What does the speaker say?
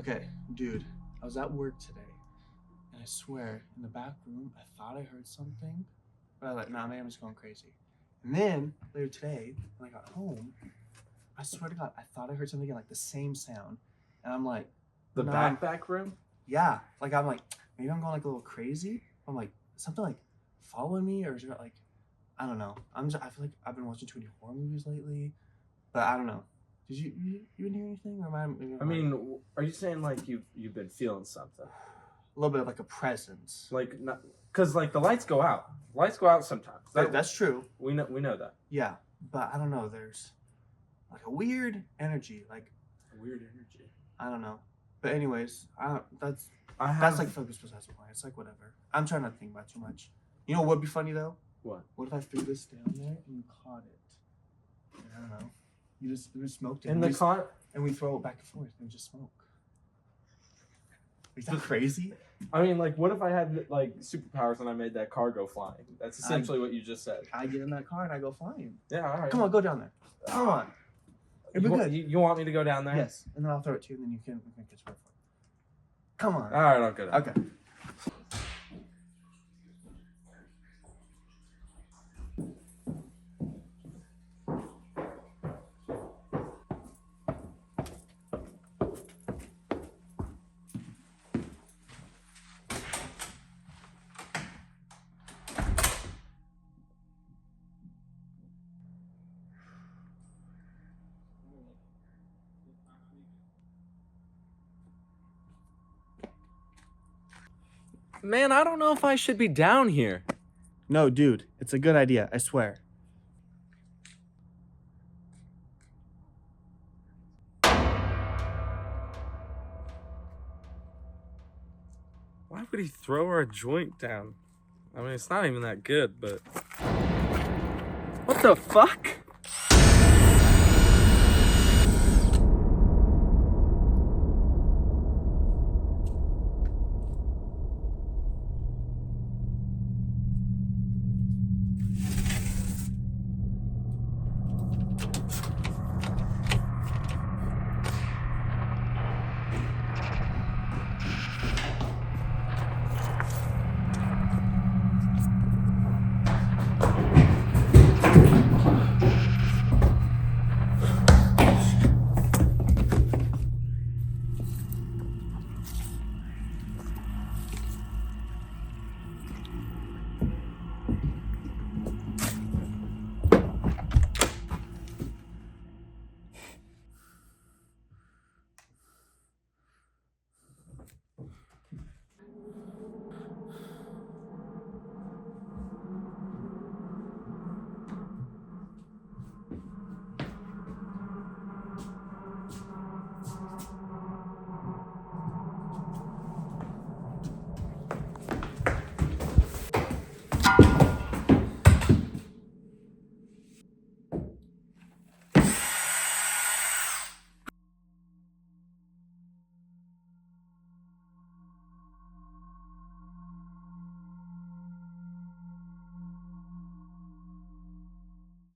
Okay, dude, I was at work today, and I swear, in the back room, I thought I heard something, but I was like, nah, maybe I'm just going crazy. And then, later today, when I got home, I swear to God, I thought I heard something again, like the same sound. And I'm like, The nah, back room? yeah. Like, I'm like, maybe I'm going like a little crazy. I'm like, something like following me, or is it like, I don't know. I feel like I've been watching too many horror movies lately, but I don't know. Did you didn't hear anything? Or I mean, are you saying like you've been feeling something? a little bit of like a presence. Like, not because like the lights go out. Lights go out sometimes. That's true. We know that. Yeah, but I don't know. There's like a weird energy. Like A weird energy. I don't know. But anyways, that's That's like focus possessive point. It's like whatever. I'm trying not to think about it too much. You know what would be funny though? What? What if I threw this down there and you caught it? I don't know. You just smoked it. In the car. And we throw it back and forth and just smoke. Is that crazy? I mean, like, what if I had like superpowers and I made that car go flying? That's essentially what you just said. I get in that car and I go flying. Yeah, all right. Come on, go down there. Come on. It'd be good. You want me to go down there? Yes, and then I'll throw it to you, and then we can catch it. Come on. All right, I'll go down. Okay. Man, I don't know if I should be down here. No, dude, it's a good idea. I swear. Why would he throw our joint down? I mean, it's not even that good, but... What the fuck?